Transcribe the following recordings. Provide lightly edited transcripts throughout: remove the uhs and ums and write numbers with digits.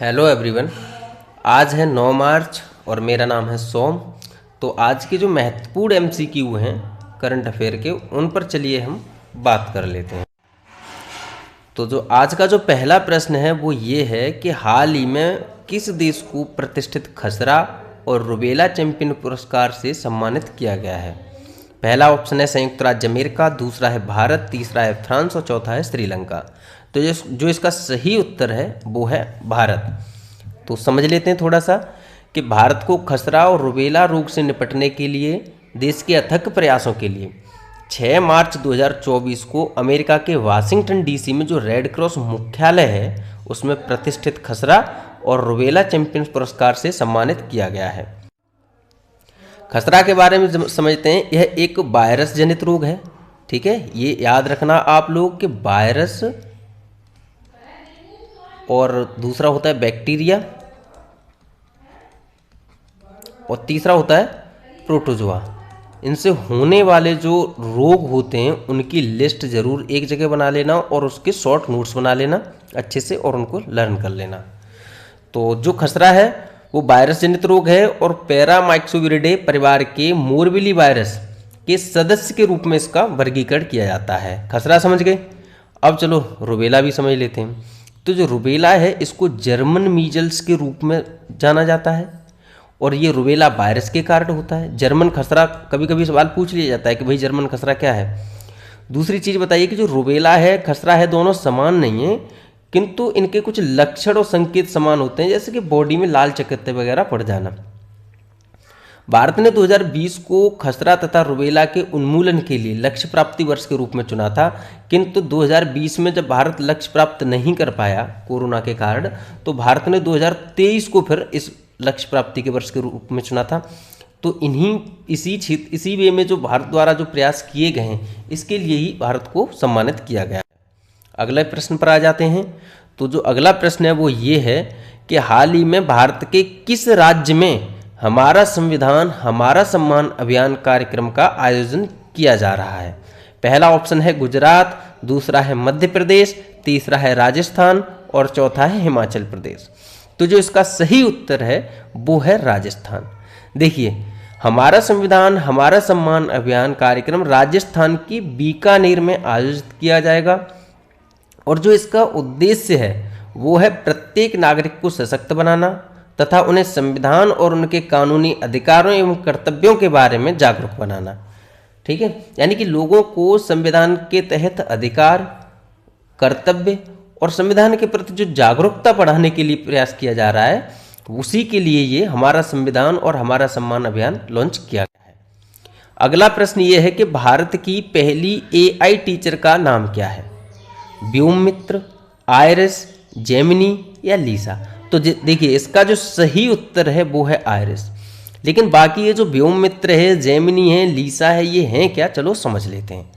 Hello everyone. आज है 9 मार्च और मेरा नाम है सोम। तो आज के जो महत्वपूर्ण एमसीक्यू हैं करंट अफेयर के, उन पर चलिए हम बात कर लेते हैं। तो जो आज का जो पहला प्रश्न है वो ये है कि हाल ही में किस देश को प्रतिष्ठित खसरा और रुबेला चैंपियन पुरस्कार से सम्मानित किया गया है। पहला ऑप्शन है संयुक्त राज्य अमेरिका, दूसरा है भारत, तीसरा है फ्रांस और चौथा है श्रीलंका। तो जो इसका सही उत्तर है वो है भारत। तो समझ लेते हैं थोड़ा सा कि भारत को खसरा और रुबेला रोग से निपटने के लिए देश के अथक प्रयासों के लिए 6 मार्च 2024 को अमेरिका के वाशिंगटन डीसी में जो रेड क्रॉस मुख्यालय है उसमें प्रतिष्ठित खसरा और रुबेला चैंपियन पुरस्कार से सम्मानित किया गया है। खसरा के बारे में समझते हैं। यह एक वायरस जनित रोग है। ठीक है, ये याद रखना आप लोग कि वायरस और दूसरा होता है बैक्टीरिया और तीसरा होता है प्रोटोजोआ। इनसे होने वाले जो रोग होते हैं उनकी लिस्ट जरूर एक जगह बना लेना और उसके शॉर्ट नोट्स बना लेना अच्छे से और उनको लर्न कर लेना। तो जो खसरा है वो वायरस जनित रोग है और पैरामाइक्सोविरिडे परिवार के मोरबिली वायरस के सदस्य के रूप में इसका वर्गीकरण किया जाता है। खसरा समझ गए। अब चलो रुबेला भी समझ लेते हैं। तो जो रुबेला है इसको जर्मन मीजल्स के रूप में जाना जाता है और ये रुबेला वायरस के कारण होता है। जर्मन खसरा कभी कभी सवाल पूछ लिया जाता है कि भाई जर्मन खसरा क्या है। दूसरी चीज़ बताइए कि जो रुबेला है खसरा है दोनों समान नहीं है, किंतु इनके कुछ लक्षण और संकेत समान होते हैं, जैसे कि बॉडी में लाल चकत्ते वगैरह पड़ जाना। भारत ने 2020 को खसरा तथा रुबेला के उन्मूलन के लिए लक्ष्य प्राप्ति वर्ष के रूप में चुना था, किंतु 2020 में जब भारत लक्ष्य प्राप्त नहीं कर पाया कोरोना के कारण, तो भारत ने 2023 को फिर इस लक्ष्य प्राप्ति के वर्ष के रूप में चुना था। तो इसी वे में जो भारत द्वारा जो प्रयास किए गए हैं इसके लिए ही भारत को सम्मानित किया गया। अगले प्रश्न पर आ जाते हैं। तो जो अगला प्रश्न है वो ये है कि हाल ही में भारत के किस राज्य में हमारा संविधान हमारा सम्मान अभियान कार्यक्रम का आयोजन किया जा रहा है। पहला ऑप्शन है गुजरात, दूसरा है मध्य प्रदेश, तीसरा है राजस्थान और चौथा है हिमाचल प्रदेश। तो जो इसका सही उत्तर है वो है राजस्थान। देखिए, हमारा संविधान हमारा सम्मान अभियान कार्यक्रम राजस्थान की बीकानेर में आयोजित किया जाएगा और जो इसका उद्देश्य है वो है प्रत्येक नागरिक को सशक्त बनाना तथा उन्हें संविधान और उनके कानूनी अधिकारों एवं कर्तव्यों के बारे में जागरूक बनाना। ठीक है, यानी कि लोगों को संविधान के तहत अधिकार, कर्तव्य और संविधान के प्रति जो जागरूकता बढ़ाने के लिए प्रयास किया जा रहा है, उसी के लिए ये हमारा संविधान और हमारा सम्मान अभियान लॉन्च किया गया है। अगला प्रश्न ये है कि भारत की पहली AI टीचर का नाम क्या है। व्योममित्र, आयरिस, जेमिनी या लीसा। तो देखिए, इसका जो सही उत्तर है वो है आयरिस। लेकिन बाकी ये जो व्योममित्र है, जेमिनी है, लीसा है, ये हैं क्या, चलो समझ लेते हैं।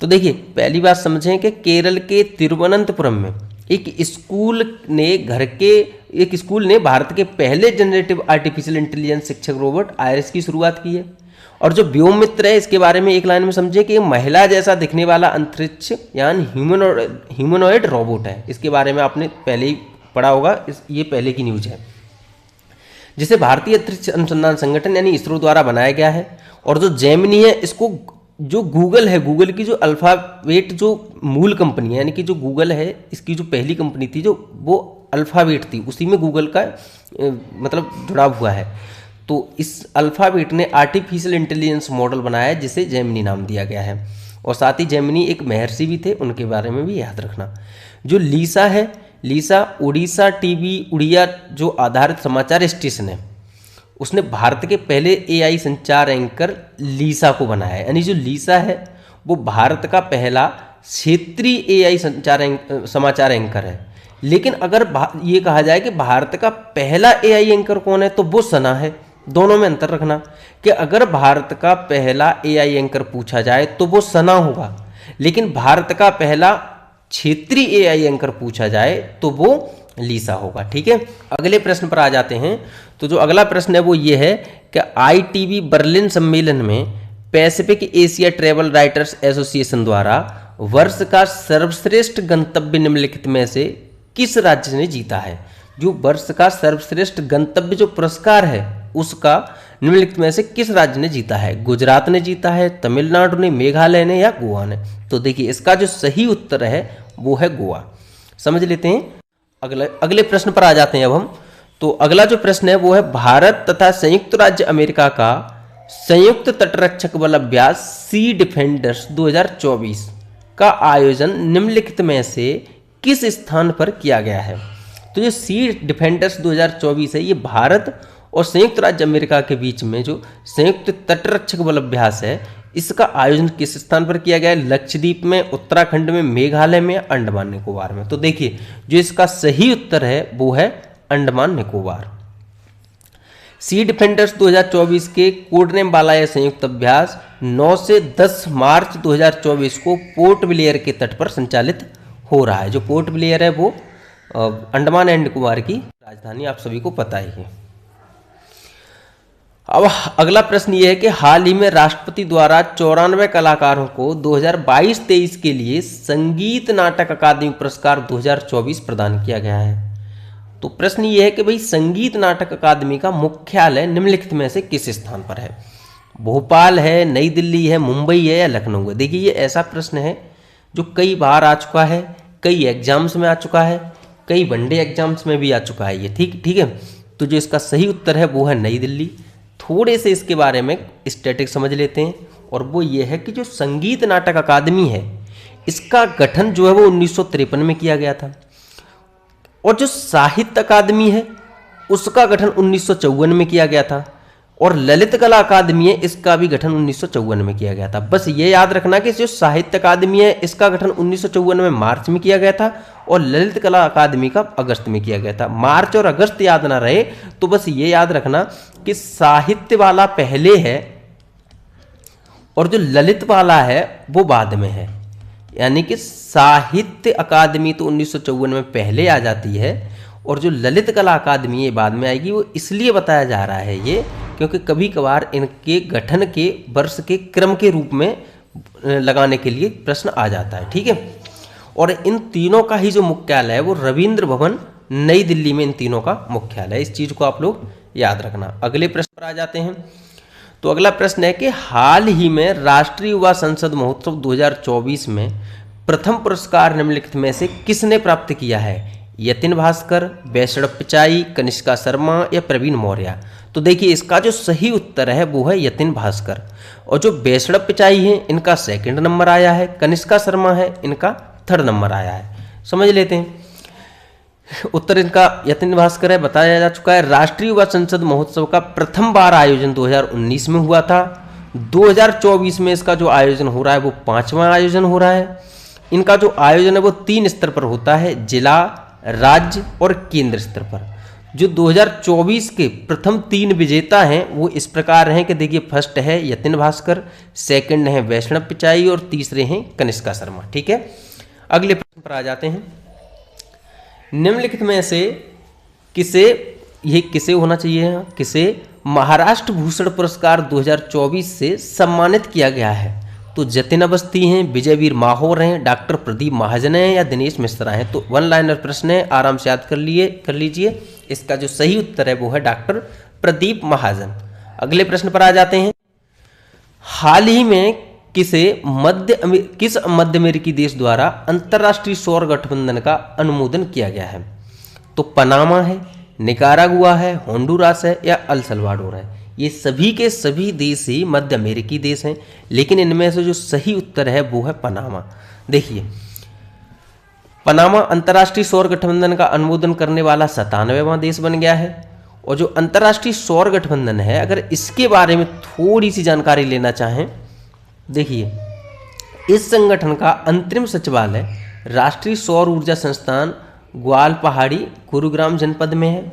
तो देखिए, पहली बात समझें कि केरल के तिरुवनंतपुरम में एक स्कूल ने भारत के पहले जनरेटिव आर्टिफिशियल इंटेलिजेंस शिक्षक रोबोट आयरिस की शुरुआत की है। और जो व्योममित्र है इसके बारे में एक लाइन में समझे कि महिला जैसा दिखने वाला अंतरिक्ष यानी ह्यूमनॉइड रोबोट है। इसके बारे में आपने पहले ही पढ़ा होगा, ये पहले की न्यूज है, जिसे भारतीय अंतरिक्ष अनुसंधान संगठन यानी इसरो द्वारा बनाया गया है। और जो जेमिनी है इसको जो गूगल है, गूगल की जो अल्फाबेट जो मूल कंपनी है, यानी कि जो गूगल है इसकी जो पहली कंपनी थी जो वो अल्फाबेट थी, उसी में गूगल का मतलब जुड़ाव हुआ है। तो इस अल्फाबेट ने आर्टिफिशियल इंटेलिजेंस मॉडल बनाया है जिसे जेमिनी नाम दिया गया है। और साथ ही जेमिनी एक महर्षि भी थे, उनके बारे में भी याद रखना। जो लीसा है, लीसा उड़ीसा टीवी उड़िया जो आधारित समाचार स्टेशन है, उसने भारत के पहले AI संचार एंकर लीसा को बनाया है। यानी जो लीसा है वो भारत का पहला क्षेत्रीय AI समाचार एंकर है। लेकिन अगर ये कहा जाए कि भारत का पहला AI एंकर कौन है तो वो सना है। दोनों में अंतर रखना कि अगर भारत का पहला AI एंकर पूछा जाए तो वो सना होगा, लेकिन भारत का पहला क्षेत्रीय AI एंकर पूछा जाए तो वो लीसा होगा। ठीक है, अगले प्रश्न पर आ जाते हैं। तो जो अगला प्रश्न है वो ये है कि ITB बर्लिन सम्मेलन में Pacific Asia travel writers association द्वारा वर्ष का सर्वश्रेष्ठ गंतव्य निम्नलिखित में से किस राज्य ने जीता है। जो वर्ष का सर्वश्रेष्ठ गंतव्य जो पुरस्कार है उसका निम्नलिखित में से किस राज्य ने जीता है? गुजरात ने जीता है, तमिलनाडु ने, मेघालय ने या गोवा ने? तो देखिए इसका जो सही उत्तर है वो है गोवा। समझ लेते हैं। अगले प्रश्न पर आ जाते हैं अब हम। तो अगला जो प्रश्न है वो है भारत तथा संयुक्त राज्य अमेरिका का संयुक्त तटरक्षक बल अभ्यास सी डिफेंडर्स 2024 का आयोजन निम्नलिखित में से किस स्थान पर किया गया है? तो जो सी डिफेंडर्स 2024 है ये भारत और संयुक्त राज्य अमेरिका के बीच में जो संयुक्त तटरक्षक बल अभ्यास है इसका आयोजन किस स्थान पर किया गया है? लक्षद्वीप में, उत्तराखंड में, मेघालय में, अंडमान निकोबार में? तो देखिए जो इसका सही उत्तर है वो है अंडमान निकोबार। सी डिफेंडर्स 2024 के कोड नेम वाला यह संयुक्त अभ्यास 9 से 10 मार्च 2024 को पोर्ट ब्लेयर के तट पर संचालित हो रहा है। जो पोर्ट ब्लेयर है वो अंडमान एंड निकोबार की राजधानी, आप सभी को पता ही है। अब अगला प्रश्न ये है कि हाल ही में राष्ट्रपति द्वारा 94 कलाकारों को 2022-23 के लिए संगीत नाटक अकादमी पुरस्कार 2024 प्रदान किया गया है। तो प्रश्न ये है कि भाई संगीत नाटक अकादमी का मुख्यालय निम्नलिखित में से किस स्थान पर है? भोपाल है, नई दिल्ली है, मुंबई है या लखनऊ है? देखिए ये ऐसा प्रश्न है जो कई बार आ चुका है, कई एग्जाम्स में आ चुका है, कई वनडे एग्जाम्स में भी आ चुका है ये। ठीक है। तो जो इसका सही उत्तर है वो है नई दिल्ली। थोड़े से इसके बारे में स्टैटिक समझ लेते हैं, और वो ये है कि जो संगीत नाटक अकादमी है इसका गठन जो है वो 1953 में किया गया था, और जो साहित्य अकादमी है उसका गठन 1954 में किया गया था, और ललित कला अकादमी है इसका भी गठन 1954 में किया गया था। बस ये याद रखना कि जो साहित्य अकादमी है इसका गठन 1954 में मार्च में किया गया था, और ललित कला अकादमी का अगस्त में किया गया था। मार्च और अगस्त याद ना रहे तो बस ये याद रखना कि साहित्य वाला पहले है और जो ललित वाला है वो बाद में है। यानी कि साहित्य अकादमी तो 1954 में पहले आ जाती है, और जो ललित कला अकादमी ये बाद में आएगी। वो इसलिए बताया जा रहा है ये क्योंकि कभी कभार इनके गठन के वर्ष के क्रम के रूप में लगाने के लिए प्रश्न आ जाता है। ठीक है। और इन तीनों का ही जो मुख्यालय है वो रविंद्र भवन नई दिल्ली में इन तीनों का मुख्यालय है। इस चीज को आप लोग याद रखना। अगले प्रश्न पर आ जाते हैं। तो अगला प्रश्न है कि हाल ही में राष्ट्रीय युवा संसद महोत्सव 2024 में प्रथम पुरस्कार निम्नलिखित में से किसने प्राप्त किया है? यतिन भास्कर, वैष्णव पिचाई, कनिष्का शर्मा या प्रवीण मौर्य? तो देखिए इसका जो सही उत्तर है वो है यतिन भास्कर, और जो वैष्णव पिचाई है इनका 2nd नंबर आया है, कनिष्का शर्मा है इनका 3rd नंबर आया है। समझ लेते हैं। उत्तर इनका यतिन भास्कर है, बताया जा चुका है। राष्ट्रीय युवा संसद महोत्सव का प्रथम बार आयोजन 2019 में हुआ था। 2024 में इसका जो आयोजन हो रहा है वो 5वां आयोजन हो रहा है। इनका जो आयोजन है वो 3 स्तर पर होता है, जिला, राज्य और केंद्र स्तर पर। जो 2024 के प्रथम 3 विजेता हैं वो इस प्रकार हैं कि देखिए फर्स्ट है यतिन भास्कर, 2nd है वैष्णव पिचाई और तीसरे हैं कनिष्का शर्मा। ठीक है। अगले प्रश्न पर आ जाते हैं। निम्नलिखित में से किसे होना चाहिए? किसे महाराष्ट्र भूषण पुरस्कार 2024 से सम्मानित किया गया है? तो जतिन अवस्थी हैं, विजयवीर माहौर हैं, डॉक्टर प्रदीप महाजन हैं या दिनेश मिश्रा हैं? तो 1 लाइनर प्रश्न है, आराम से याद कर लीजिए। इसका जो सही उत्तर है वो है डॉक्टर प्रदीप महाजन। अगले प्रश्न पर आ जाते हैं। हाल ही में किस मध्य अमेरिकी देश द्वारा अंतर्राष्ट्रीय सौर गठबंधन का अनुमोदन किया गया है? तो पनामा है, निकारागुआ है, होंडुरास है या अल सल्वाडोर है? ये सभी के सभी देश ही मध्य अमेरिकी देश हैं, लेकिन इनमें से जो सही उत्तर है वो है पनामा। देखिए पनामा अंतर्राष्ट्रीय सौर गठबंधन का अनुमोदन करने वाला 97वां देश बन गया है। और जो अंतर्राष्ट्रीय सौर गठबंधन है, अगर इसके बारे में थोड़ी सी जानकारी लेना चाहें, देखिए इस संगठन का अंतरिम सचिवालय राष्ट्रीय सौर ऊर्जा संस्थान ग्वाल पहाड़ी गुरुग्राम जनपद में है,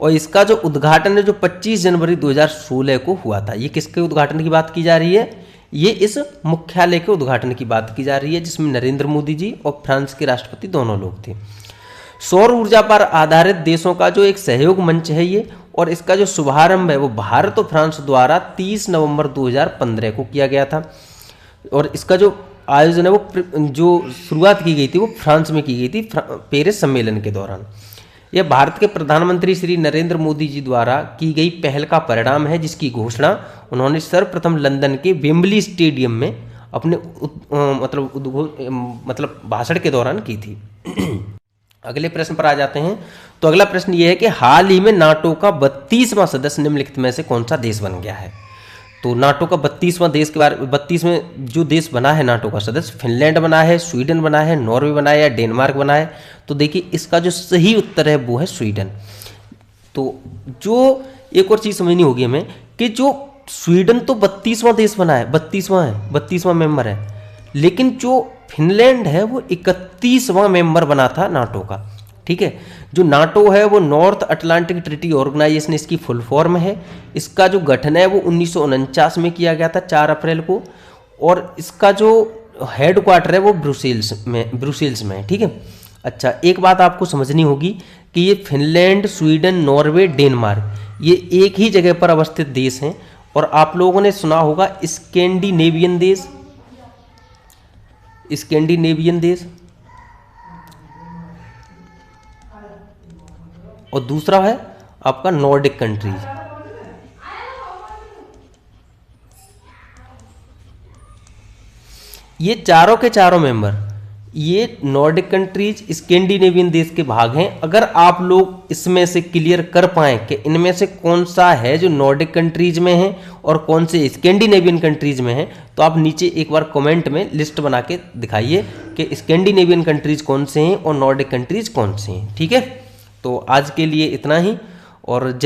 और इसका जो उद्घाटन है जो 25 जनवरी 2016 को हुआ था। ये किसके उद्घाटन की बात की जा रही है? ये इस मुख्यालय के उद्घाटन की बात की जा रही है, जिसमें नरेंद्र मोदी जी और फ्रांस के राष्ट्रपति दोनों लोग थे। सौर ऊर्जा पर आधारित देशों का जो एक सहयोग मंच है ये, और इसका जो शुभारंभ है वो भारत और फ्रांस द्वारा 30 नवंबर 2015 को किया गया था। और इसका जो आयोजन है वो जो शुरुआत की गई थी वो फ्रांस में की गई थी पेरिस सम्मेलन के दौरान। यह भारत के प्रधानमंत्री श्री नरेंद्र मोदी जी द्वारा की गई पहल का परिणाम है, जिसकी घोषणा उन्होंने सर्वप्रथम लंदन के वेम्बली स्टेडियम में अपने मतलब भाषण के दौरान की थी। अगले प्रश्न पर आ जाते हैं। तो अगला प्रश्न यह है कि हाल ही में नाटो का 32वां सदस्य निम्नलिखित में से कौन सा देश बन गया है। तो नाटो का 32वां देश के बारे 32वें जो देश बना है नाटो का सदस्य, फिनलैंड बना है, स्वीडन बना है, नॉर्वे बना है या डेनमार्क बना है। तो देखिए इसका जो सही उत्तर है वो है स्वीडन। तो जो एक और चीज़ समझनी होगी हमें कि जो स्वीडन तो 32वां देश बना है, 32वां मेंबर है, लेकिन जो फिनलैंड है वो 31वां मेंबर बना था नाटो का। ठीक है, जो नाटो है वो नॉर्थ अटलांटिक ट्रीटी ऑर्गेनाइजेशन इसकी फुल फॉर्म है। इसका जो गठन है वो 1949 में किया गया था 4 अप्रैल को, और इसका जो हेड क्वार्टर है वो ब्रुसेल्स में है। ठीक है, अच्छा एक बात आपको समझनी होगी कि ये फिनलैंड, स्वीडन, नॉर्वे, डेनमार्क ये एक ही जगह पर अवस्थित देश हैं। और आप लोगों ने सुना होगा स्कैंडिनेवियन देश, और दूसरा है आपका नॉर्डिक कंट्रीज। ये चारों के चारों मेंबर, ये नॉर्डिक कंट्रीज स्कैंडिनेवियन देश के भाग हैं। अगर आप लोग इसमें से क्लियर कर पाएं कि इनमें से कौन सा है जो नॉर्डिक कंट्रीज में है और कौन से स्कैंडिनेवियन कंट्रीज में है, तो आप नीचे एक बार कमेंट में लिस्ट बना के दिखाइए कि स्कैंडिनेवियन कंट्रीज कौन से हैं और नॉर्डिक कंट्रीज कौन से हैं। ठीक है, तो आज के लिए इतना ही, और जल्द